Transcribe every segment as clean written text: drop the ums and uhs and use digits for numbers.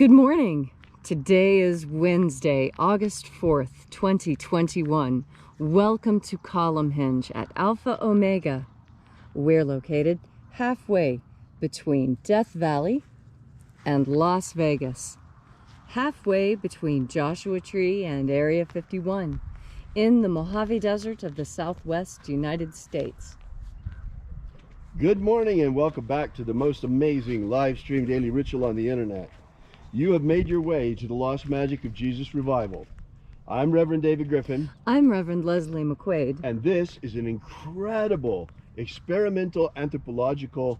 Good morning. Today is Wednesday, August 4th, 2021. Welcome to Columnhenge at Alpha Ωmega. We're located halfway between Death Valley and Las Vegas, halfway between Joshua Tree and Area 51, in the Mojave Desert of the Southwest United States. Good morning and welcome back to the most amazing live stream daily ritual on the internet. You have made your way to the Lost Magic of Jesus Revival. I'm Reverend David Griffin. I'm Reverend Leslie McQuade. And this is an incredible experimental anthropological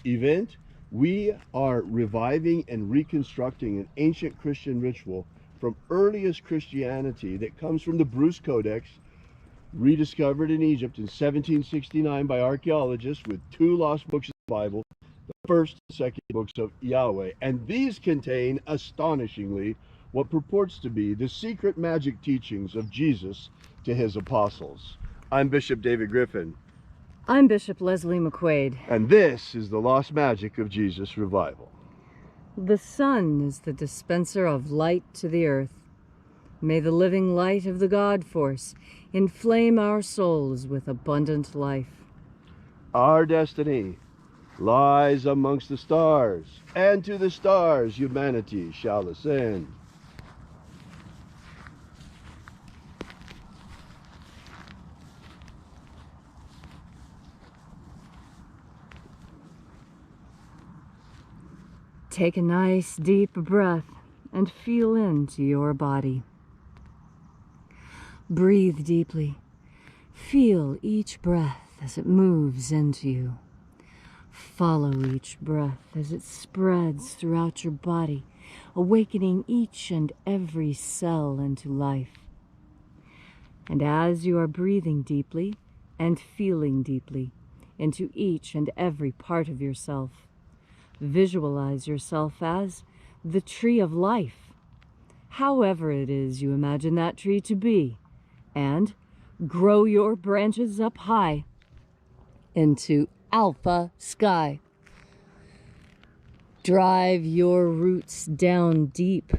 event. We are reviving and reconstructing an ancient Christian ritual from earliest Christianity that comes from the Bruce Codex, rediscovered in Egypt in 1769 by archaeologists with two lost books of the Bible, the first and second books of Yahweh. And these contain, astonishingly, what purports to be the secret magic teachings of Jesus to his apostles. I'm Bishop David Griffin. I'm Bishop Leslie McQuade. And this is the Lost Magic of Jesus Revival. The sun is the dispenser of light to the earth. May the living light of the God force inflame our souls with abundant life. Our destiny lies amongst the stars, and to the stars humanity shall ascend. Take a nice deep breath and feel into your body. Breathe deeply. Feel each breath as it moves into you. Follow each breath as it spreads throughout your body, awakening each and every cell into life. And as you are breathing deeply and feeling deeply into each and every part of yourself, visualize yourself as the tree of life, however it is you imagine that tree to be, and grow your branches up high into Alpha sky. Drive your roots down deep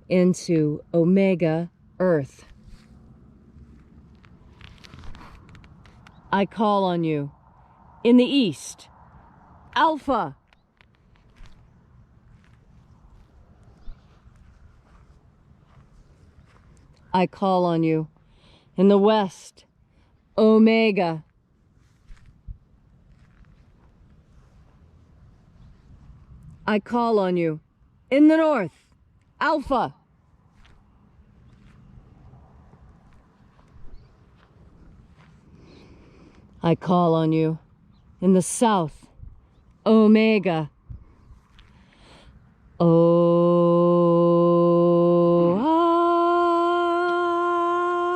into Omega earth. I call on you in the east, Alpha. I call on you in the west, Omega. I call on you in the north, Alpha. I call on you in the south, Omega.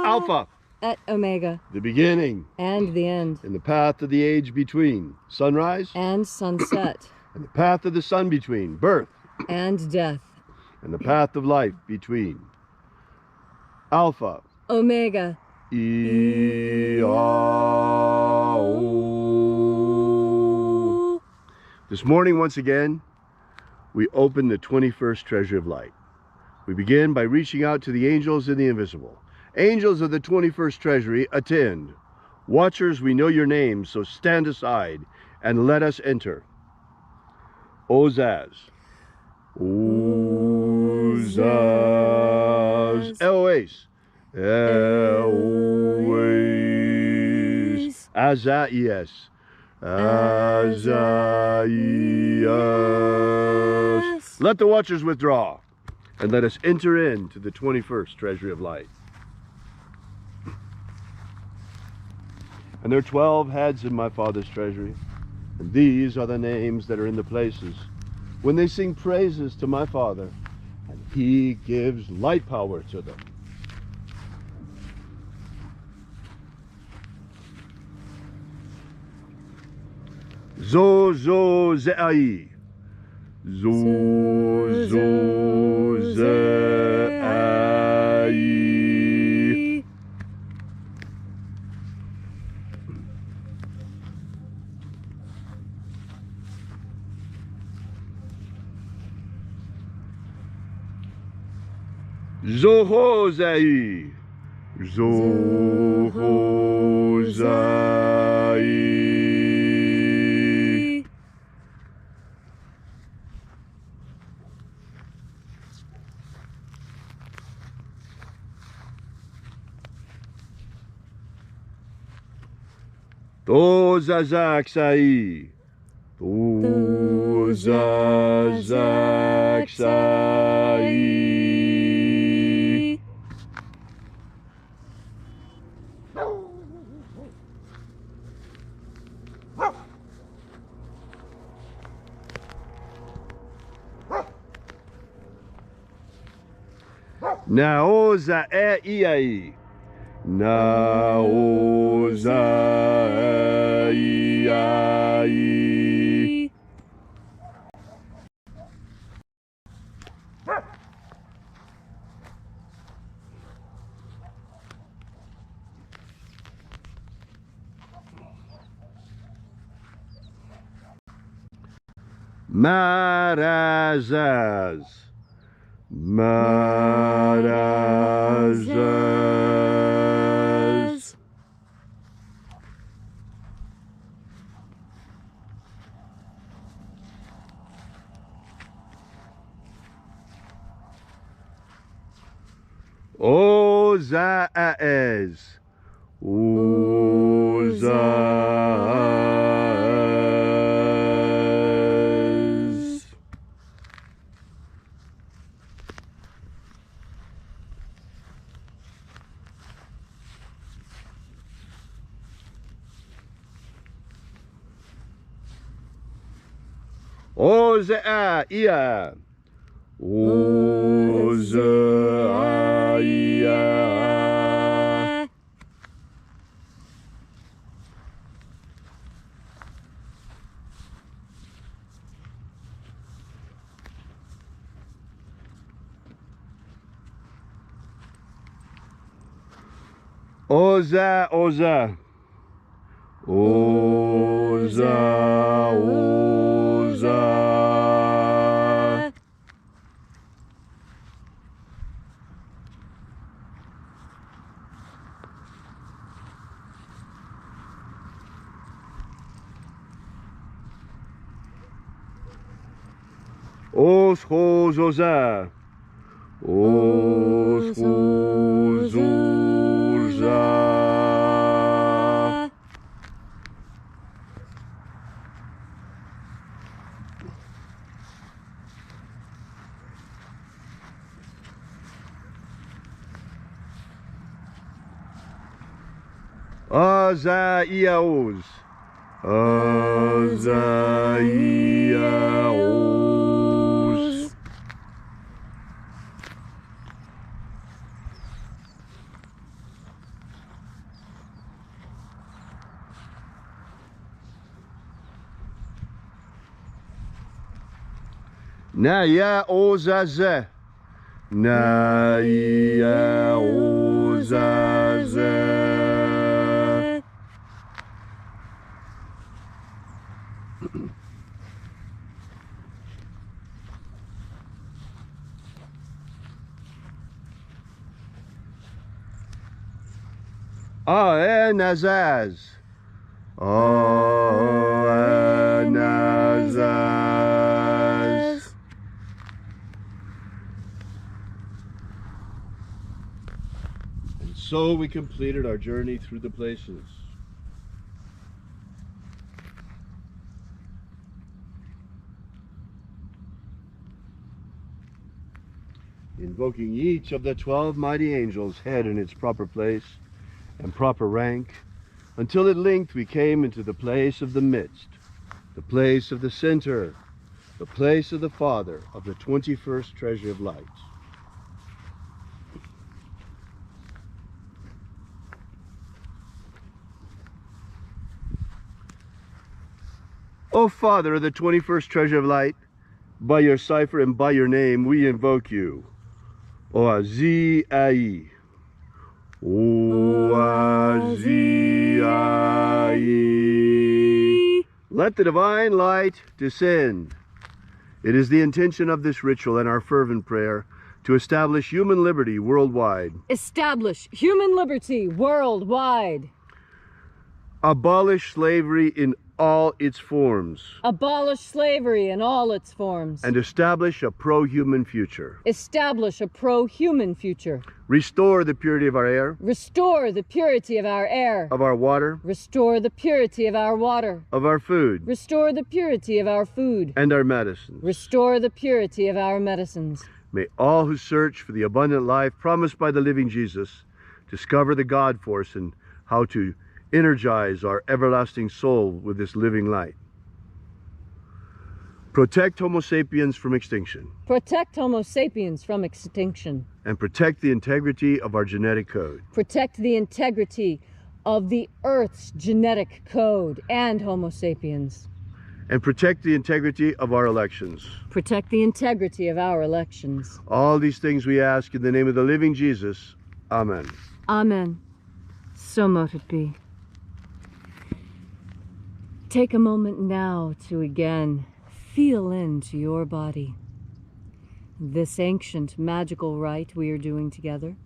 Alpha. At Omega. The beginning. And the end. In the path of the age between sunrise and sunset. And the path of the sun between birth and death. And the path of life between Alpha Omega. AΩ. This morning, once again, we open the 21st Treasury of Light. We begin by reaching out to the angels in the invisible. Angels of the 21st Treasury, attend. Watchers, we know your names, so stand aside and let us enter. Ozaz. Ozaz. Eloes. Eloes. Azaias. Azaias. Let the watchers withdraw and let us enter into the 21st Treasury of Light. And there are 12 heads in my Father's treasury, and these are the names that are in the places when they sing praises to my Father, and he gives light power to them. Zo ze'ai. Zo ze'ai. Zohozai. Zohozai. Tozazaksai. Tozazaksai. Naoza e iai. Naoza e iai. Marazaz. Marazaz. Ozaez. Ozaez. Ozea ia. Ozea ia. Oza, oza. Oza, oza. Os, hos, oza. Os, hos, oza. Azaiaos. Azaiaos. Naya ozaze. Naya ozaze. Nazaz. Nazaz. And so we completed our journey through the places. Invoking each of the 12 mighty angels, head in its proper place and proper rank, until at length we came into the place of the midst, the place of the center, the place of the Father of the 21st Treasury of Light. O Father of the 21st Treasury of Light, by your cipher and by your name we invoke you. Oazi-ai. Oazi-ai. Let the divine light descend. It is the intention of this ritual and our fervent prayer to establish human liberty worldwide, establish human liberty worldwide, abolish slavery in all its forms, abolish slavery in all its forms, and establish a pro-human future. establish a pro-human future, Restore the purity of our air, restore the purity of our air, of our water, restore the purity of our water, of our food, restore the purity of our food, and our medicines. restore the purity of our medicines. May all who search for the abundant life promised by the living Jesus discover the God force and how to energize our everlasting soul with this living light. Protect Homo sapiens from extinction, Protect Homo sapiens from extinction. and protect the integrity of our genetic code. Protect the integrity of the Earth's genetic code and Homo sapiens. And protect the integrity of our elections. Protect the integrity of our elections. All these things we ask in the name of the living Jesus. Amen. Amen. So mote it be. Take a moment now to again feel into your body. This ancient magical rite we are doing together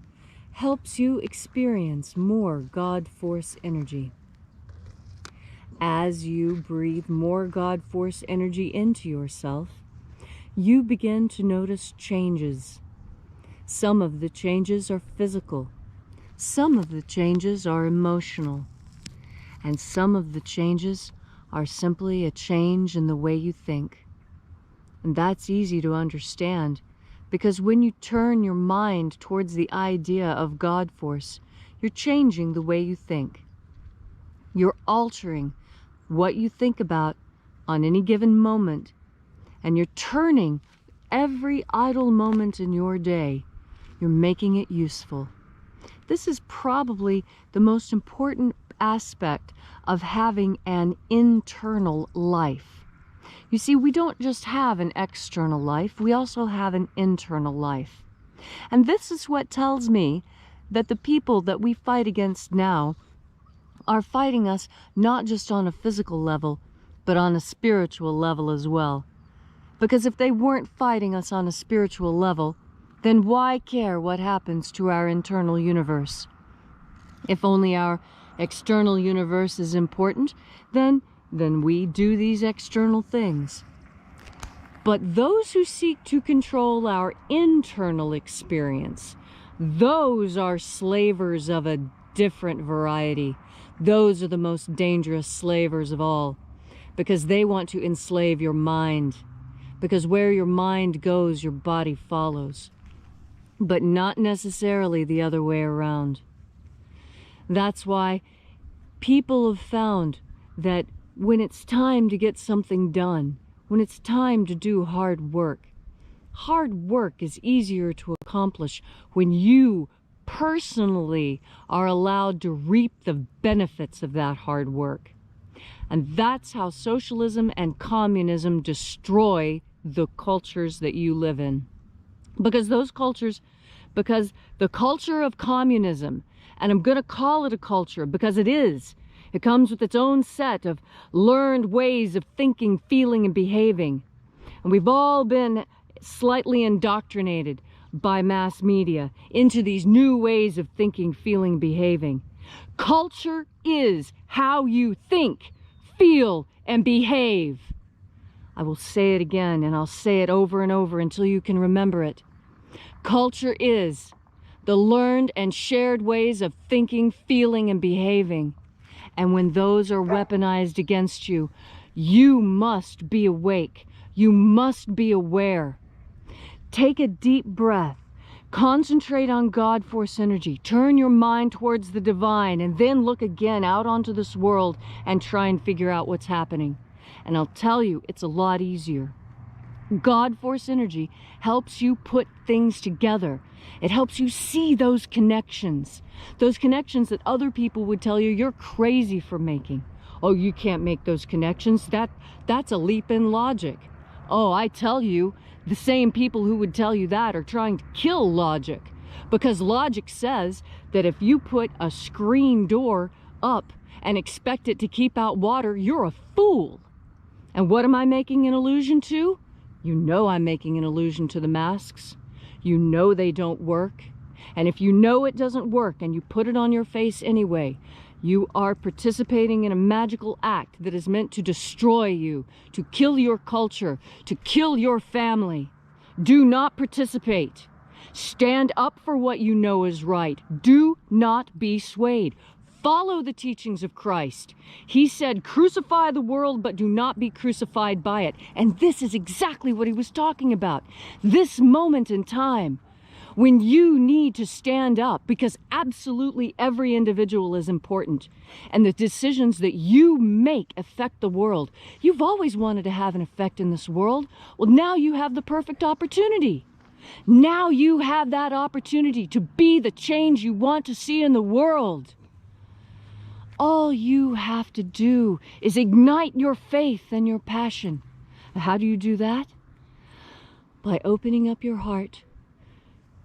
helps you experience more God Force energy. As you breathe more God Force energy into yourself, you begin to notice changes. Some of the changes are physical, some of the changes are emotional, and some of the changes are simply a change in the way you think. And that's easy to understand, because when you turn your mind towards the idea of God Force, you're changing the way you think. You're altering what you think about on any given moment, and you're turning every idle moment in your day, you're making it useful. This is probably the most important aspect of having an internal life. You see, we don't just have an external life, we also have an internal life. And this is what tells me that the people that we fight against now are fighting us not just on a physical level, but on a spiritual level as well. Because if they weren't fighting us on a spiritual level, then why care what happens to our internal universe? If only our external universe is important, then we do these external things. But those who seek to control our internal experience, those are slavers of a different variety. Those are the most dangerous slavers of all, because they want to enslave your mind. Because where your mind goes, your body follows. But not necessarily the other way around. That's why people have found that when it's time to get something done, when it's time to do hard work is easier to accomplish when you personally are allowed to reap the benefits of that hard work. And that's how socialism and communism destroy the cultures that you live in. Because the culture of communism, and I'm going to call it a culture because it is, it comes with its own set of learned ways of thinking, feeling, and behaving. And we've all been slightly indoctrinated by mass media into these new ways of thinking, feeling, behaving. Culture is how you think, feel, and behave. I will say it again, and I'll say it over and over until you can remember it. Culture is the learned and shared ways of thinking, feeling, and behaving. And when those are weaponized against you, you must be awake. You must be aware. Take a deep breath. Concentrate on God Force energy. Turn your mind towards the divine, and then look again out onto this world and try and figure out what's happening. And I'll tell you, it's a lot easier. God Force energy helps you put things together. It helps you see those connections that other people would tell you you're crazy for making. Oh, you can't make those connections. That's a leap in logic. Oh, I tell you, the same people who would tell you that are trying to kill logic, because logic says that if you put a screen door up and expect it to keep out water, you're a fool. And what am I making an allusion to? You know I'm making an allusion to the masks. You know they don't work. And if you know it doesn't work and you put it on your face anyway, you are participating in a magical act that is meant to destroy you, to kill your culture, to kill your family. Do not participate. Stand up for what you know is right. Do not be swayed. Follow the teachings of Christ. He said, crucify the world, but do not be crucified by it. And this is exactly what he was talking about. This moment in time, when you need to stand up, because absolutely every individual is important, and the decisions that you make affect the world. You've always wanted to have an effect in this world. Well, now you have the perfect opportunity. Now you have that opportunity to be the change you want to see in the world. All you have to do is ignite your faith and your passion. How do you do that? By opening up your heart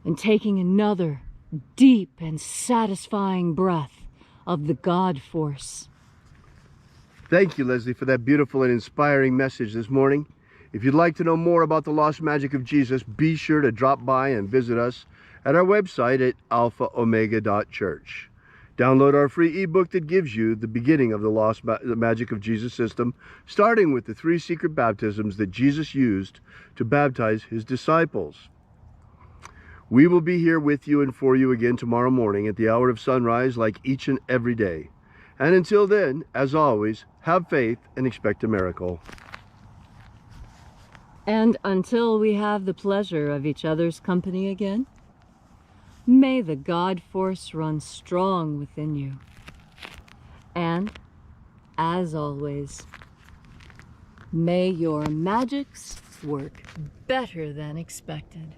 and taking another deep and satisfying breath of the God force. Thank you, Leslie, for that beautiful and inspiring message this morning. If you'd like to know more about the lost magic of Jesus, be sure to drop by and visit us at our website at alphaomega.church. Download our free ebook that gives you the beginning of the lost magic of Jesus system, starting with the 3 secret baptisms that Jesus used to baptize his disciples. We will be here with you and for you again tomorrow morning at the hour of sunrise, like each and every day. And until then, as always, have faith and expect a miracle. And until we have the pleasure of each other's company again, may the God force run strong within you. And, as always, may your magics work better than expected.